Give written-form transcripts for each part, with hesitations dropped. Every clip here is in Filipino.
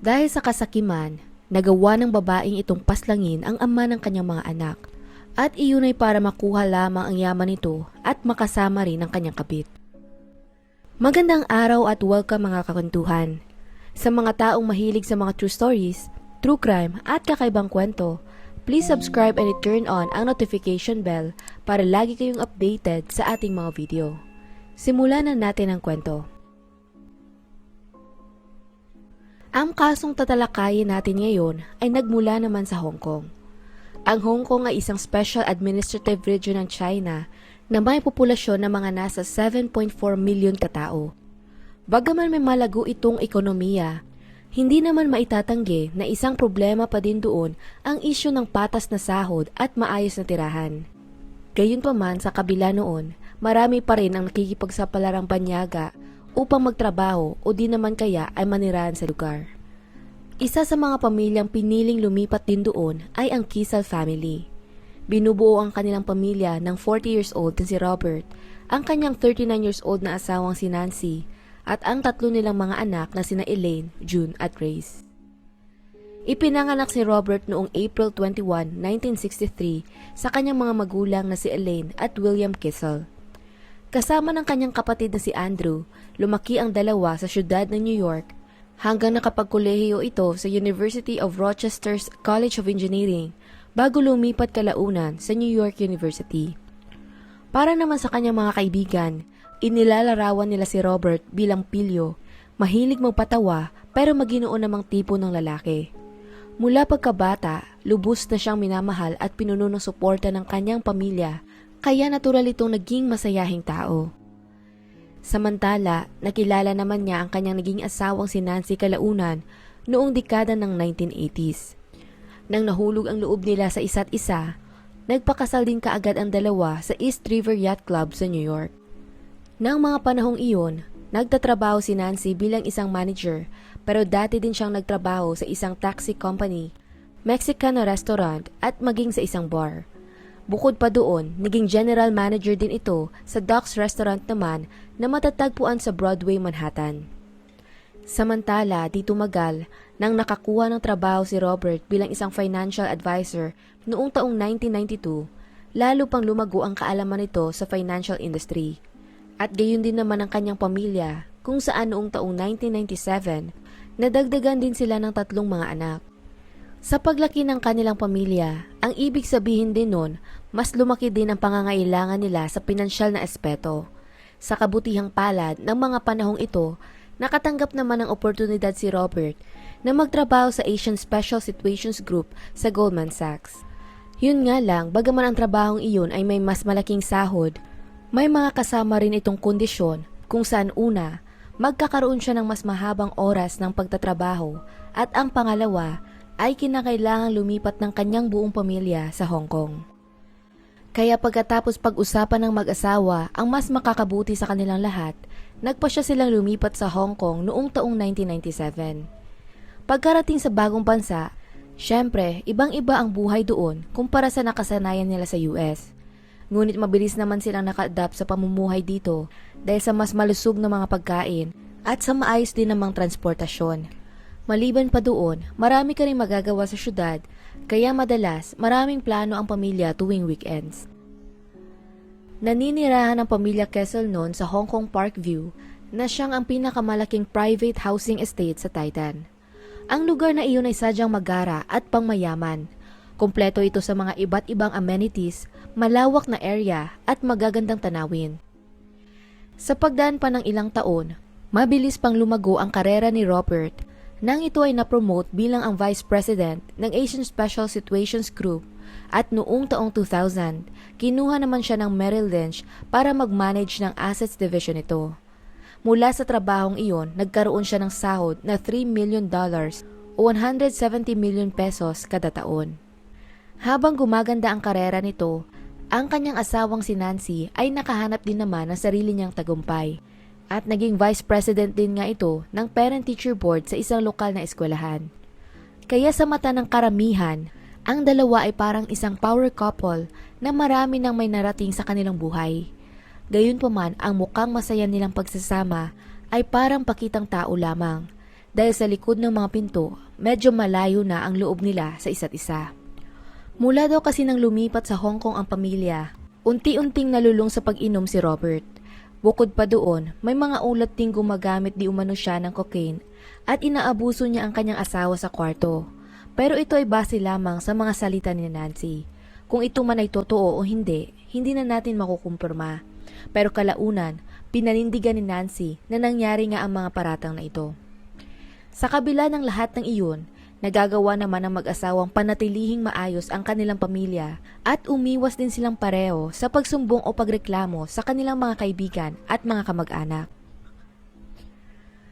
Dahil sa kasakiman, nagawa ng babaeng itong paslangin ang ama ng kanyang mga anak at iyon ay para makuha lamang ang yaman nito at makasama rin ang kanyang kabit. Magandang araw at welcome mga kakwentuhan. Sa mga taong mahilig sa mga true stories, true crime at kakaibang kwento, please subscribe and turn on ang notification bell para lagi kayong updated sa ating mga video. Simulan na natin ang kwento. Ang kasong tatalakayin natin ngayon ay nagmula naman sa Hong Kong. Ang Hong Kong ay isang special administrative region ng China na may populasyon na mga nasa 7.4 milyon katao. Bagaman may malago itong ekonomiya, hindi naman maitatanggi na isang problema pa din doon ang isyu ng patas na sahod at maayos na tirahan. Gayunpaman sa kabila noon, marami pa rin ang nakikipagsapalaran banyaga upang magtrabaho o di naman kaya ay manirahan sa lugar. Isa sa mga pamilyang piniling lumipat din doon ay ang Kisal family. Binubuo ang kanilang pamilya ng 40 years old na si Robert, ang kanyang 39 years old na asawang si Nancy, at ang tatlo nilang mga anak na sina Elaine, June at Grace. Ipinanganak si Robert noong April 21, 1963 sa kanyang mga magulang na si Elaine at William Kisal. Kasama ng kanyang kapatid na si Andrew, lumaki ang dalawa sa siyudad ng New York hanggang nakapagkolehiyo ito sa University of Rochester's College of Engineering bago lumipat kalaunan sa New York University. Para naman sa kanyang mga kaibigan, inilalarawan nila si Robert bilang pilyo, mahilig magpatawa pero maginoo namang tipo ng lalaki. Mula pagkabata, lubos na siyang minamahal at pinuno ng suporta ng kanyang pamilya, kaya natural itong naging masayahing tao. Samantala, nakilala naman niya ang kanyang naging asawang si Nancy kalaunan noong dekada ng 1980s. Nang nahulog ang loob nila sa isa't isa, nagpakasal din kaagad ang dalawa sa East River Yacht Club sa New York. Nang mga panahong iyon, nagtatrabaho si Nancy bilang isang manager pero dati din siyang nagtrabaho sa isang taxi company, Mexican na restaurant at maging sa isang bar. Bukod pa doon, naging general manager din ito sa Doc's Restaurant naman na matatagpuan sa Broadway, Manhattan. Samantala, di tumagal nang nakakuha ng trabaho si Robert bilang isang financial advisor noong taong 1992, lalo pang lumago ang kaalaman nito sa financial industry. At gayon din naman ang kanyang pamilya kung saan noong taong 1997, nadagdagan din sila ng 3 mga anak. Sa paglaki ng kanilang pamilya, ang ibig sabihin din nun, mas lumaki din ang pangangailangan nila sa pinansyal na aspeto. Sa kabutihang palad ng mga panahong ito, nakatanggap naman ng oportunidad si Robert na magtrabaho sa Asian Special Situations Group sa Goldman Sachs. Yun nga lang, bagaman ang trabahong iyon ay may mas malaking sahod, may mga kasama rin itong kondisyon kung saan una, magkakaroon siya ng mas mahabang oras ng pagtatrabaho at ang pangalawa ay kinakailangang lumipat ng kanyang buong pamilya sa Hong Kong. Kaya pagkatapos pag-usapan ng mag-asawa ang mas makakabuti sa kanilang lahat, nagpasya silang lumipat sa Hong Kong noong taong 1997. Pagkarating sa bagong bansa, syempre, ibang-iba ang buhay doon kumpara sa nakasanayan nila sa US. Ngunit mabilis naman silang naka-adapt sa pamumuhay dito dahil sa mas malusog na mga pagkain at sa maayos din namang transportasyon. Maliban pa doon, marami ka rin magagawa sa syudad, kaya madalas maraming plano ang pamilya tuwing weekends. Naninirahan ng pamilya Kessel noon sa Hong Kong Parkview na siyang ang pinakamalaking private housing estate sa Titan. Ang lugar na iyon ay sadyang magara at pangmayaman. Kompleto ito sa mga iba't ibang amenities, malawak na area at magagandang tanawin. Sa pagdaan pa ng ilang taon, mabilis pang lumago ang karera ni Robert nang ito ay na-promote bilang ang Vice President ng Asian Special Situations Group at noong taong 2000, kinuha naman siya ng Merrill Lynch para mag-manage ng Assets Division ito. Mula sa trabahong iyon, nagkaroon siya ng sahod na $3 million o 170 million pesos kada taon. Habang gumaganda ang karera nito, ang kanyang asawang si Nancy ay nakahanap din naman ng sarili niyang tagumpay. At naging Vice President din nga ito ng Parent-Teacher Board sa isang lokal na eskwelahan. Kaya sa mata ng karamihan, ang dalawa ay parang isang power couple na marami nang may narating sa kanilang buhay. Gayunpaman, ang mukhang masaya nilang pagsasama ay parang pakitang tao lamang dahil sa likod ng mga pinto, medyo malayo na ang loob nila sa isa't isa. Mula daw kasi nang lumipat sa Hong Kong ang pamilya, unti-unting nalulung sa pag-inom si Robert. Bukod pa doon, may mga ulat ding gumagamit di umano siya ng cocaine at inaabuso niya ang kanyang asawa sa kwarto. Pero ito ay base lamang sa mga salita ni Nancy. Kung ito man ay totoo o hindi, hindi na natin makukumpirma. Pero kalaunan, pinanindigan ni Nancy na nangyari nga ang mga paratang na ito. Sa kabila ng lahat ng iyon, nagagawa naman ng mag-asawang panatilihing maayos ang kanilang pamilya at umiwas din silang pareho sa pagsumbong o pagreklamo sa kanilang mga kaibigan at mga kamag-anak.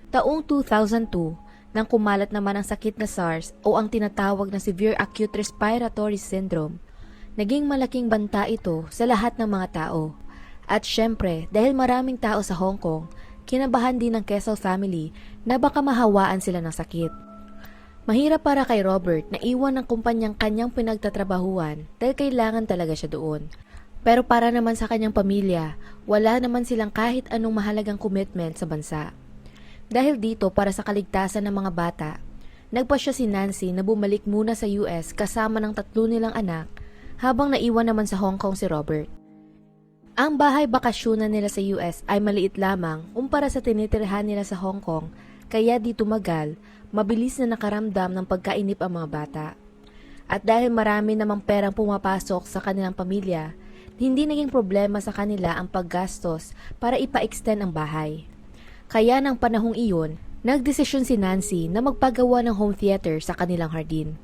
Taong 2002, nang kumalat naman ang sakit na SARS o ang tinatawag na Severe Acute Respiratory Syndrome, naging malaking banta ito sa lahat ng mga tao. At syempre, dahil maraming tao sa Hong Kong, kinabahan din ng Kessel family na baka mahawaan sila ng sakit. Mahirap para kay Robert na iwan ng kumpanyang kanyang pinagtatrabahuan dahil kailangan talaga siya doon. Pero para naman sa kanyang pamilya, wala naman silang kahit anong mahalagang commitment sa bansa. Dahil dito para sa kaligtasan ng mga bata, nagpasya si Nancy na bumalik muna sa US kasama ng 3 nilang anak habang naiwan naman sa Hong Kong si Robert. Ang bahay bakasyonan nila sa US ay maliit lamang kumpara sa tinitirhan nila sa Hong Kong, kaya di tumagal, mabilis na nakaramdam ng pagkainip ang mga bata. At dahil marami namang perang pumapasok sa kanilang pamilya, hindi naging problema sa kanila ang paggastos para ipa-extend ang bahay. Kaya ng panahong iyon, nagdesisyon si Nancy na magpagawa ng home theater sa kanilang hardin.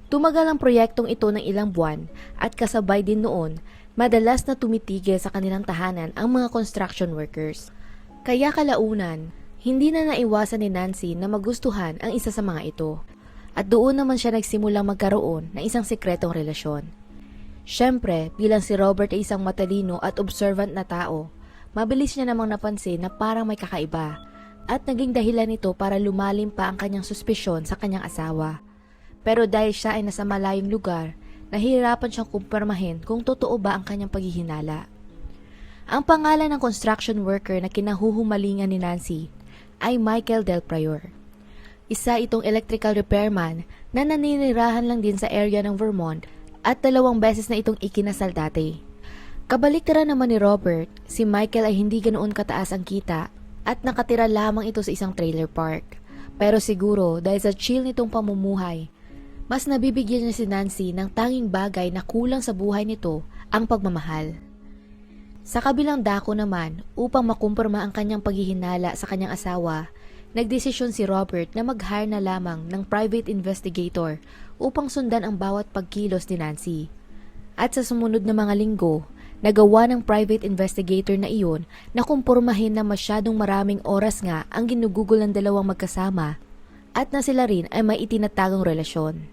Tumagal ang proyektong ito ng ilang buwan at kasabay din noon, madalas na tumitigil sa kanilang tahanan ang mga construction workers. Kaya kalaunan, hindi na naiwasan ni Nancy na magustuhan ang isa sa mga ito. At doon naman siya nagsimulang magkaroon ng isang sikretong relasyon. Siyempre, bilang si Robert ay isang matalino at observant na tao, mabilis niya namang napansin na parang may kakaiba at naging dahilan nito para lumalim pa ang kanyang suspisyon sa kanyang asawa. Pero dahil siya ay nasa malayong lugar, nahihirapan siyang kumpirmahin kung totoo ba ang kanyang paghihinala. Ang pangalan ng construction worker na kinahuhumalingan ni Nancy ay Michael Del Prior. Isa itong electrical repairman na naninirahan lang din sa area ng Vermont at 2 beses na itong ikinasal dati. Kabaliktaran naman ni Robert, si Michael ay hindi ganoon kataas ang kita at nakatira lamang ito sa isang trailer park. Pero siguro dahil sa chill nitong pamumuhay, mas nabibigyan niya si Nancy ng tanging bagay na kulang sa buhay nito, ang pagmamahal. Sa kabilang dako naman, upang makumpirma ang kanyang paghihinala sa kanyang asawa, nagdesisyon si Robert na mag-hire na lamang ng private investigator upang sundan ang bawat pagkilos ni Nancy. At sa sumunod na mga linggo, nagawa ng private investigator na iyon na kumpirmahin na masyadong maraming oras nga ang ginugugol ng dalawang magkasama at na sila rin ay may itinatagong relasyon.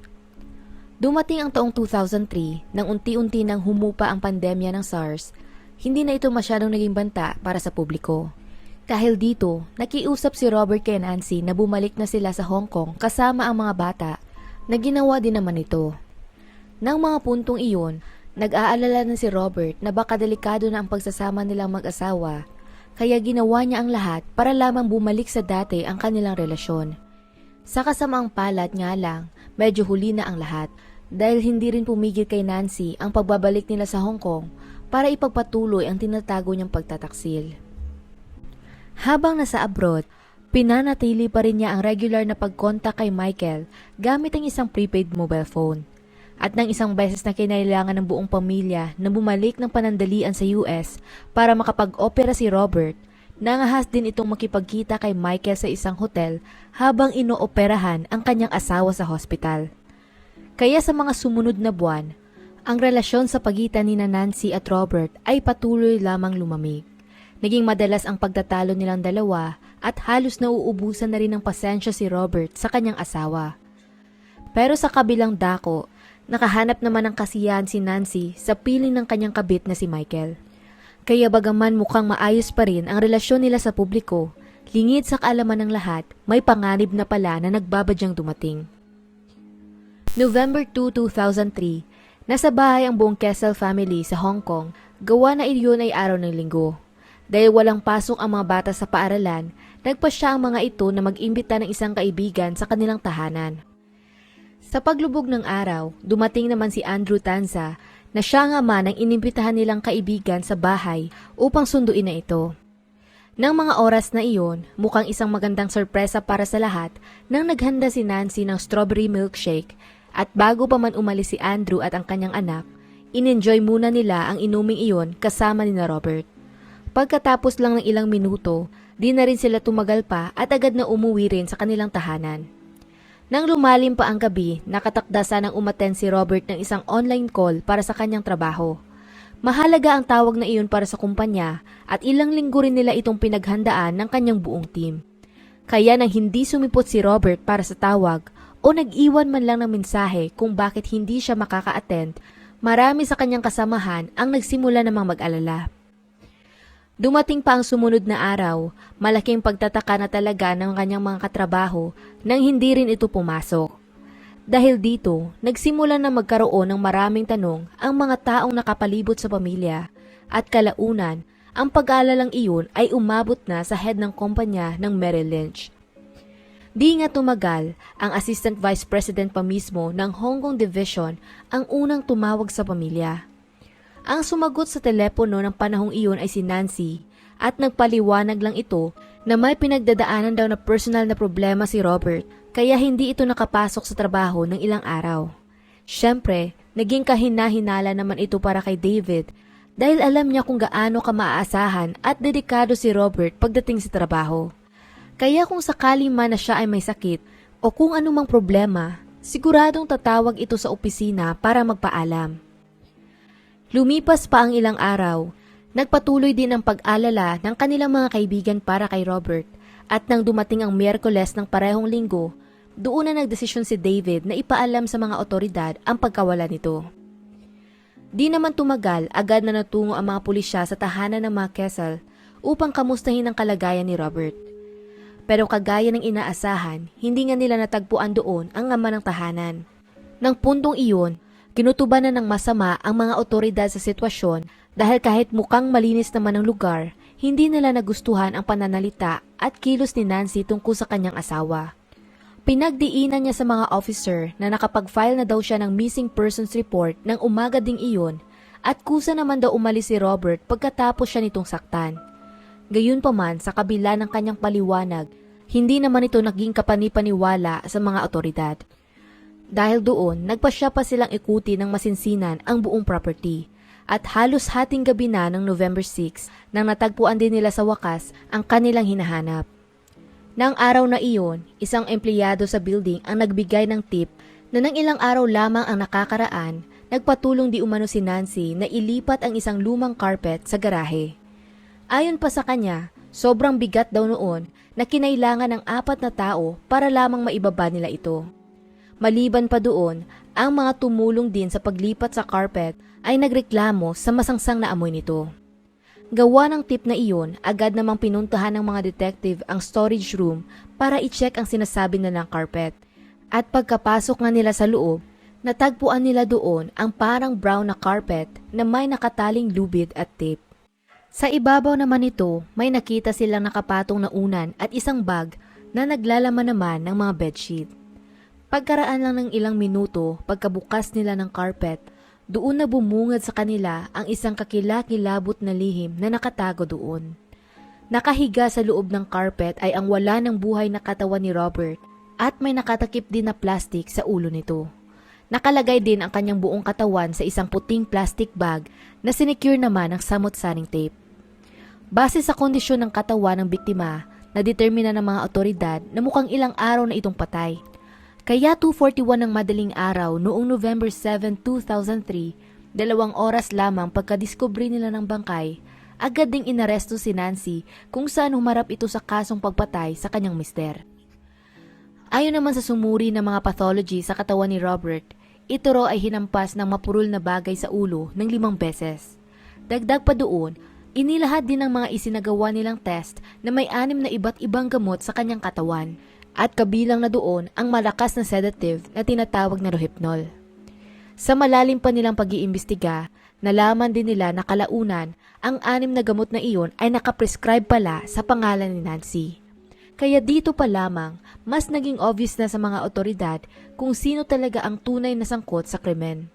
Dumating ang taong 2003 nang unti-unti nang humupa ang pandemya ng SARS, hindi na ito masyadong naging banta para sa publiko. Dahil dito, nakiusap si Robert kay Nancy na bumalik na sila sa Hong Kong kasama ang mga bata na ginawa din naman ito. Nang mga puntong iyon, nag-aalala na si Robert na baka delikado na ang pagsasama nilang mag-asawa, kaya ginawa niya ang lahat para lamang bumalik sa dati ang kanilang relasyon. Sa kasamaang palad nga lang, medyo huli na ang lahat dahil hindi rin pumigil kay Nancy ang pagbabalik nila sa Hong Kong para ipagpatuloy ang tinatago niyang pagtataksil. Habang nasa abroad, pinanatili pa rin niya ang regular na pagkontak kay Michael gamit ang isang prepaid mobile phone. At nang isang beses na kinailangan ng buong pamilya na bumalik ng panandalian sa US para makapag-opera si Robert, nangahas din itong makipagkita kay Michael sa isang hotel habang inooperahan ang kanyang asawa sa hospital. Kaya sa mga sumunod na buwan, ang relasyon sa pagitan ni Nancy at Robert ay patuloy lamang lumamig. Naging madalas ang pagtatalo nilang dalawa at halos nauubusan na rin ng pasensya si Robert sa kanyang asawa. Pero sa kabilang dako, nakahanap naman ng kasiyahan si Nancy sa piling ng kanyang kabit na si Michael. Kaya bagaman mukhang maayos pa rin ang relasyon nila sa publiko, lingid sa kaalaman ng lahat, may panganib na pala na nagbabadyang dumating. November 2, 2003, nasa bahay ang buong Kessel family sa Hong Kong, gawa na iyon ay araw ng linggo. Dahil walang pasok ang mga bata sa paaralan, nagpasya ang mga ito na mag-imbita ng isang kaibigan sa kanilang tahanan. Sa paglubog ng araw, dumating naman si Andrew Tanza na siya nga man ang inimbitahan nilang kaibigan sa bahay upang sunduin na ito. Nang mga oras na iyon, mukhang isang magandang sorpresa para sa lahat nang naghanda si Nancy ng strawberry milkshake at bago pa man umalis si Andrew at ang kanyang anak, in-enjoy muna nila ang inuming iyon kasama ni na Robert. Pagkatapos lang ng ilang minuto, di na rin sila tumagal pa at agad na umuwi rin sa kanilang tahanan. Nang lumalim pa ang gabi, nakatakda sanang umattend si Robert ng isang online call para sa kanyang trabaho. Mahalaga ang tawag na iyon para sa kumpanya at ilang linggo rin nila itong pinaghandaan ng kanyang buong team. Kaya nang hindi sumipot si Robert para sa tawag o nag-iwan man lang ng mensahe kung bakit hindi siya makaka-attend, marami sa kanyang kasamahan ang nagsimula namang mag-alala. Dumating pa ang sumunod na araw, malaking pagtataka na talaga ng kanyang mga katrabaho nang hindi rin ito pumasok. Dahil dito, nagsimula na magkaroon ng maraming tanong ang mga taong nakapalibot sa pamilya at kalaunan, ang pag-aalalang iyon ay umabot na sa head ng kumpanya ng Merrill Lynch. Di nga tumagal, ang Assistant Vice President pa mismo ng Hong Kong Division ang unang tumawag sa pamilya. Ang sumagot sa telepono ng panahong iyon ay si Nancy at nagpaliwanag lang ito na may pinagdadaanan daw na personal na problema si Robert kaya hindi ito nakapasok sa trabaho ng ilang araw. Siyempre, naging kahina-hinala naman ito para kay David dahil alam niya kung gaano ka maaasahan at dedikado si Robert pagdating sa trabaho. Kaya kung sakali man na siya ay may sakit o kung anumang problema, siguradong tatawag ito sa opisina para magpaalam. Lumipas pa ang ilang araw, nagpatuloy din ang pag-alala ng kanilang mga kaibigan para kay Robert at nang dumating ang Miyerkules ng parehong linggo, doon na nagdesisyon si David na ipaalam sa mga otoridad ang pagkawala nito. Di naman tumagal, agad na natungo ang mga pulisya sa tahanan ng mga Kessel upang kamustahin ang kalagayan ni Robert. Pero kagaya ng inaasahan, hindi nga nila natagpuan doon ang ama ng tahanan. Nang puntong iyon, kinutuban na ng masama ang mga otoridad sa sitwasyon dahil kahit mukhang malinis naman ang lugar, hindi nila nagustuhan ang pananalita at kilos ni Nancy tungkol sa kanyang asawa. Pinagdiinan niya sa mga officer na nakapag-file na daw siya ng missing persons report ng umaga ding iyon at kusa naman daw umalis si Robert pagkatapos siya nitong saktan. Gayunpaman sa kabila ng kanyang paliwanag, hindi naman ito naging kapanipaniwala sa mga otoridad. Dahil doon, nagpasya pa silang ikuti ng masinsinan ang buong property at halos hating gabi na ng November 6 nang natagpuan din nila sa wakas ang kanilang hinahanap. Nang araw na iyon, isang empleyado sa building ang nagbigay ng tip na nang ilang araw lamang ang nakakaraan, nagpatulong di umano si Nancy na ilipat ang isang lumang carpet sa garahe. Ayon pa sa kanya, sobrang bigat daw noon na kinailangan ng 4 na tao para lamang maibaba nila ito. Maliban pa doon, ang mga tumulong din sa paglipat sa carpet ay nagreklamo sa masangsang na amoy nito. Gawa ng tip na iyon, agad namang pinuntahan ng mga detective ang storage room para i-check ang sinasabi na ng carpet. At pagkapasok nga nila sa loob, natagpuan nila doon ang parang brown na carpet na may nakataling lubid at tape. Sa ibabaw naman nito, may nakita silang nakapatong na unan at isang bag na naglalaman naman ng mga bedsheet. Pagkaraan lang ng ilang minuto, pagkabukas nila ng carpet, doon na bumungad sa kanila ang isang kakilakilabot na lihim na nakatago doon. Nakahiga sa loob ng carpet ay ang wala ng buhay na katawan ni Robert at may nakatakip din na plastic sa ulo nito. Nakalagay din ang kanyang buong katawan sa isang puting plastic bag na sinecure naman ng samot-saring tape. Base sa kondisyon ng katawan ng biktima, nadetermina ng mga otoridad na mukhang ilang araw na itong patay. Kaya 2:41 ng madaling araw noong November 7, 2003, 2 oras lamang pagkadiskubre nila ng bangkay, agad ding inaresto si Nancy kung saan humarap ito sa kasong pagpatay sa kanyang mister. Ayon naman sa sumuri ng mga pathology sa katawan ni Robert, ito raw ay hinampas ng mapurol na bagay sa ulo ng 5 beses. Dagdag pa doon, inilahad din ng mga isinagawa nilang test na may 6 na iba't ibang gamot sa kanyang katawan. At kabilang na doon ang malakas na sedative na tinatawag na Rohypnol. Sa malalim pa nilang pag-iimbestiga, nalaman din nila na kalaunan ang 6 na gamot na iyon ay nakaprescribe pala sa pangalan ni Nancy. Kaya dito pa lamang, mas naging obvious na sa mga otoridad kung sino talaga ang tunay na sangkot sa krimen.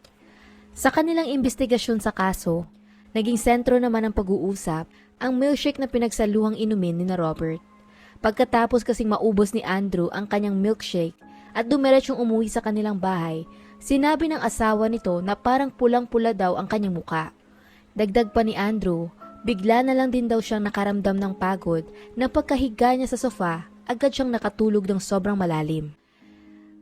Sa kanilang investigasyon sa kaso, naging sentro naman ng pag-uusap ang milkshake na pinagsaluhang inumin ni na Robert. Pagkatapos kasing maubos ni Andrew ang kanyang milkshake at dumiretsyong umuwi sa kanilang bahay, sinabi ng asawa nito na parang pulang-pula daw ang kanyang muka. Dagdag pa ni Andrew, bigla na lang din daw siyang nakaramdam ng pagod na pagkahiga niya sa sofa, agad siyang nakatulog ng sobrang malalim.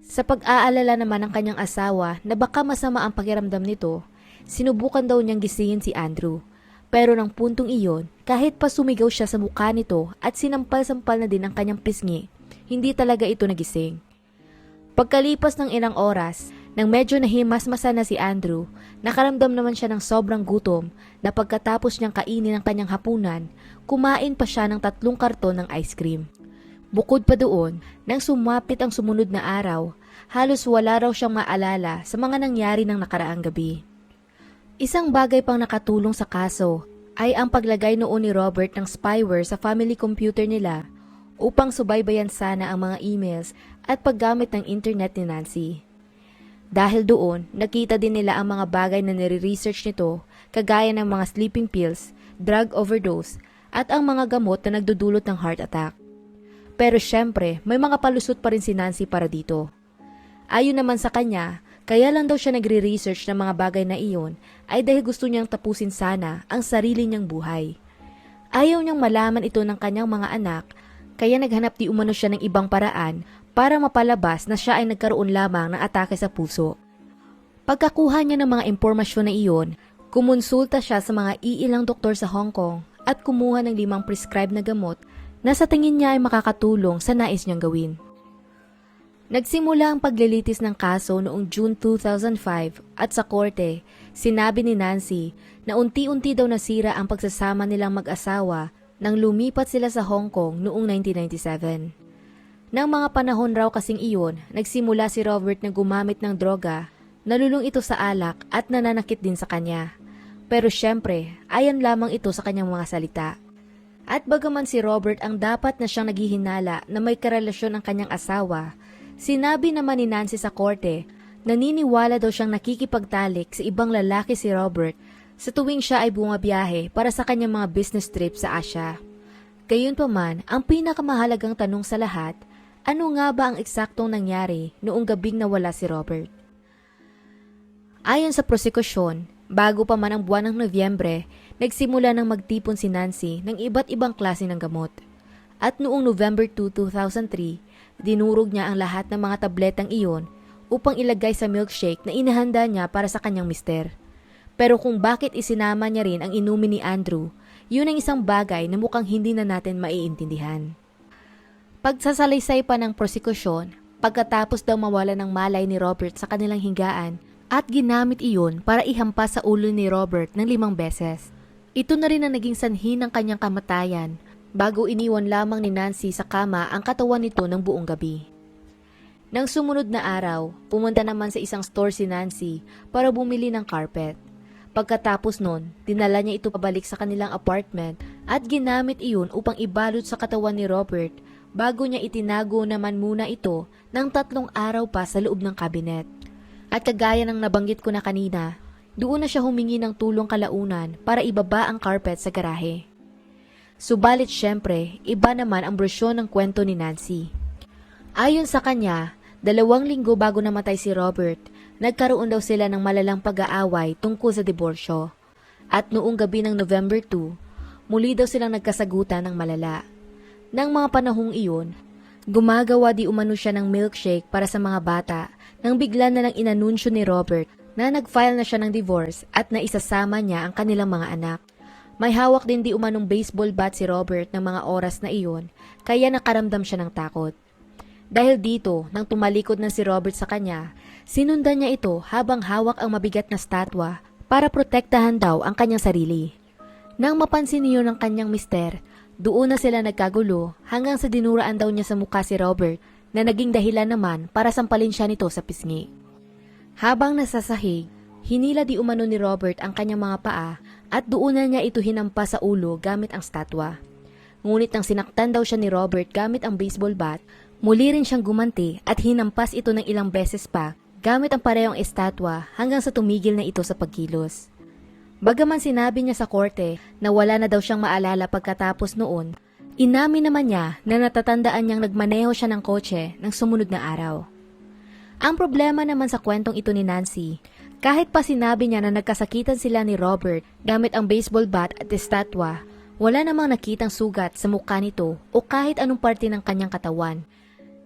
Sa pag-aalala naman ng kanyang asawa na baka masama ang pakiramdam nito, sinubukan daw niyang gisingin si Andrew. Pero ng puntong iyon, kahit pa sumigaw siya sa mukha nito at sinampal-sampal na din ang kanyang pisngi, hindi talaga ito nagising. Pagkalipas ng ilang oras, nang medyo nahimasmasa na si Andrew, nakaramdam naman siya ng sobrang gutom na pagkatapos niyang kainin ang kanyang hapunan, kumain pa siya ng 3 karton ng ice cream. Bukod pa doon, nang sumapit ang sumunod na araw, halos wala raw siyang maalala sa mga nangyari ng nakaraang gabi. Isang bagay pang nakatulong sa kaso ay ang paglagay noon ni Robert ng spyware sa family computer nila upang subaybayan sana ang mga emails at paggamit ng internet ni Nancy. Dahil doon, nakita din nila ang mga bagay na nire-research nito, kagaya ng mga sleeping pills, drug overdose, at ang mga gamot na nagdudulot ng heart attack. Pero syempre, may mga palusot pa rin si Nancy para dito. Ayon naman sa kanya, kaya lang daw siya nagre-research ng mga bagay na iyon ay dahil gusto niyang tapusin sana ang sarili niyang buhay. Ayaw niyang malaman ito ng kanyang mga anak, kaya naghanap di umano siya ng ibang paraan para mapalabas na siya ay nagkaroon lamang ng atake sa puso. Pagkakuha niya ng mga impormasyon na iyon, kumonsulta siya sa mga iilang doktor sa Hong Kong at kumuha ng 5 prescribed na gamot na sa tingin niya ay makakatulong sa nais niyang gawin. Nagsimula ang paglilitis ng kaso noong June 2005 at sa korte, sinabi ni Nancy na unti-unti daw nasira ang pagsasama nilang mag-asawa nang lumipat sila sa Hong Kong noong 1997. Nang mga panahon raw kasing iyon, nagsimula si Robert na gumamit ng droga, nalulung ito sa alak at nananakit din sa kanya. Pero syempre, ayon lamang ito sa kanyang mga salita. At bagaman si Robert ang dapat na siyang naghihinala na may karelasyon ang kanyang asawa, sinabi naman ni Nancy sa korte, naniniwala daw siyang nakikipagtalik sa ibang lalaki si Robert sa tuwing siya ay bumabiyahe para sa kanyang mga business trip sa Asia. Gayunpaman, ang pinakamahalagang tanong sa lahat, ano nga ba ang eksaktong nangyari noong gabing nawala si Robert? Ayon sa prosekusyon, bago pa man ang buwan ng Nobyembre, nagsimula ng magtipon si Nancy ng iba't ibang klase ng gamot. At noong November 2, 2003, dinurog niya ang lahat ng mga tabletang iyon upang ilagay sa milkshake na inahanda niya para sa kanyang mister. Pero kung bakit isinama niya rin ang inumin ni Andrew, yun ang isang bagay na mukhang hindi na natin maiintindihan. Pagsasalaysay pa ng prosekusyon, pagkatapos daw mawala ng malay ni Robert sa kanilang hinggaan at ginamit iyon para ihampas sa ulo ni Robert ng 5 beses. Ito na rin ang naging sanhi ng kanyang kamatayan bago iniwan lamang ni Nancy sa kama ang katawan nito ng buong gabi. Nang sumunod na araw, pumunta naman sa isang store si Nancy para bumili ng carpet. Pagkatapos nun, dinala niya ito pabalik sa kanilang apartment at ginamit iyon upang ibalot sa katawan ni Robert bago niya itinago naman muna ito ng 3 araw pa sa loob ng kabinet. At kagaya ng nabanggit ko na kanina, doon na siya humingi ng tulong kalaunan para ibaba ang carpet sa garahe. Subalit syempre, iba naman ang bersyon ng kwento ni Nancy. Ayon sa kanya, 2 linggo bago namatay si Robert, nagkaroon daw sila ng malalang pag-aaway tungkol sa diborsyo. At noong gabi ng November 2, muli daw silang nagkasagutan ng malala. Nang mga panahong iyon, gumagawa di umano siya ng milkshake para sa mga bata nang bigla na lang inanunsyo ni Robert na nag-file na siya ng divorce at naisasama niya ang kanilang mga anak. May hawak din di umanong baseball bat si Robert ng mga oras na iyon, kaya nakaramdam siya ng takot. Dahil dito, nang tumalikod na si Robert sa kanya, sinundan niya ito habang hawak ang mabigat na statwa para protektahan daw ang kanyang sarili. Nang mapansin niyo ng kanyang mister, doon na sila nagkagulo hanggang sa dinuraan daw niya sa mukha si Robert na naging dahilan naman para sampalin siya nito sa pisngi. Habang nasasahig, hinila di umano ni Robert ang kanyang mga paa at doon na niya ito hinampas sa ulo gamit ang statwa. Ngunit nang sinaktan daw siya ni Robert gamit ang baseball bat, muli rin siyang gumanti at hinampas ito ng ilang beses pa gamit ang parehong estatwa hanggang sa tumigil na ito sa pagkilos. Bagaman sinabi niya sa korte na wala na daw siyang maalala pagkatapos noon, inamin naman niya na natatandaan niyang nagmaneho siya ng kotse ng sumunod na araw. Ang problema naman sa kwentong ito ni Nancy, kahit pa sinabi niya na nagkasakitan sila ni Robert gamit ang baseball bat at estatwa, wala namang nakitang sugat sa mukha nito o kahit anong parte ng kanyang katawan.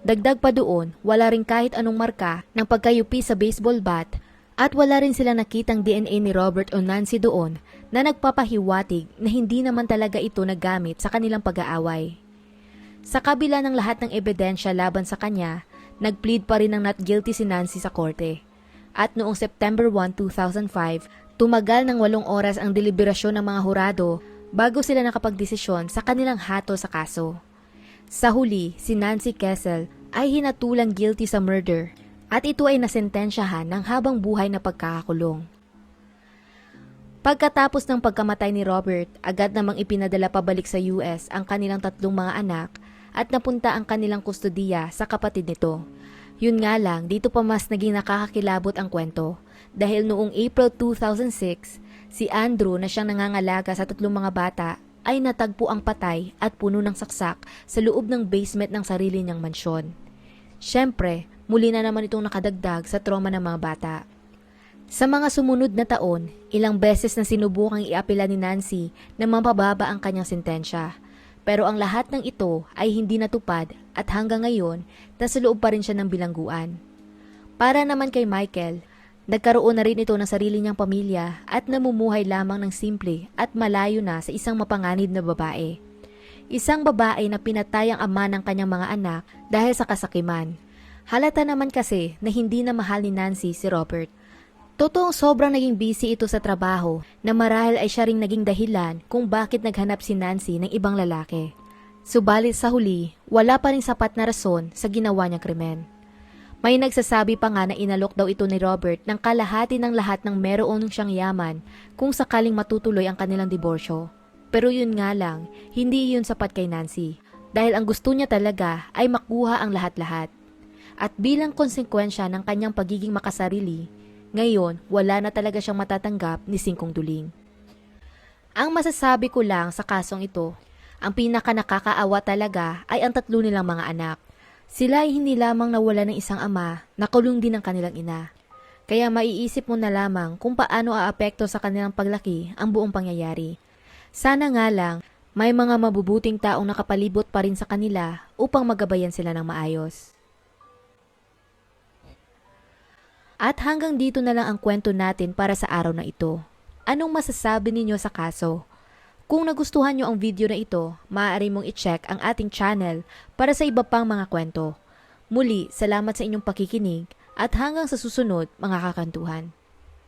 Dagdag pa doon, wala rin kahit anong marka ng pagkayupi sa baseball bat at wala rin sila nakitang DNA ni Robert o Nancy doon na nagpapahiwatig na hindi naman talaga ito nagamit sa kanilang pag-aaway. Sa kabila ng lahat ng ebidensya laban sa kanya, nag-plead pa rin ng not guilty si Nancy sa korte. At noong September 1, 2005, tumagal ng 8 oras ang deliberasyon ng mga hurado bago sila nakapagdesisyon sa kanilang hatol sa kaso. Sa huli, si Nancy Kessel ay hinatulang guilty sa murder at ito ay nasentensyahan ng habang buhay na pagkakakulong. Pagkatapos ng pagkamatay ni Robert, agad namang ipinadala pabalik sa US ang kanilang 3 mga anak at napunta ang kanilang kustodiya sa kapatid nito. Yun nga lang, dito pa mas naging nakakakilabot ang kwento dahil noong April 2006, si Andrew na siyang nangangalaga sa 3 mga bata ay natagpo ang patay at puno ng saksak sa loob ng basement ng sarili niyang mansyon. Siyempre, muli na naman itong nakadagdag sa trauma ng mga bata. Sa mga sumunod na taon, ilang beses na sinubukang iapela ni Nancy na mapababa ang kanyang sentensya. Pero ang lahat ng ito ay hindi natupad at hanggang ngayon, nasa loob pa rin siya ng bilangguan. Para naman kay Michael, nagkaroon na rin ito ng sarili niyang pamilya at namumuhay lamang ng simple at malayo na sa isang mapanganib na babae. Isang babae na pinatay ang ama ng kanyang mga anak dahil sa kasakiman. Halata naman kasi na hindi na mahal ni Nancy si Robert. Totoong sobrang naging busy ito sa trabaho na marahil ay siya ring naging dahilan kung bakit naghanap si Nancy ng ibang lalaki. Subalit sa huli, wala pa rin sapat na rason sa ginawa niyang krimen. May nagsasabi pa nga na inalok daw ito ni Robert ng kalahati ng lahat ng meron siyang yaman kung sakaling matutuloy ang kanilang diborsyo. Pero yun nga lang, hindi yun sapat kay Nancy dahil ang gusto niya talaga ay makuha ang lahat-lahat. At bilang konsekwensya ng kanyang pagiging makasarili, ngayon, wala na talaga siyang matatanggap ni Singkong Duling. Ang masasabi ko lang sa kasong ito, ang pinaka nakakaawa talaga ay ang 3 nilang mga anak. Sila ay hindi lamang nawala ng isang ama, nakulong din ang kanilang ina. Kaya maiisip mo na lamang kung paano aapekto sa kanilang paglaki ang buong pangyayari. Sana nga lang, may mga mabubuting taong nakapalibot pa rin sa kanila upang magabayan sila ng maayos. At hanggang dito na lang ang kwento natin para sa araw na ito. Anong masasabi ninyo sa kaso? Kung nagustuhan nyo ang video na ito, maaari mong i-check ang ating channel para sa iba pang mga kwento. Muli, salamat sa inyong pakikinig at hanggang sa susunod mga kakantuhan.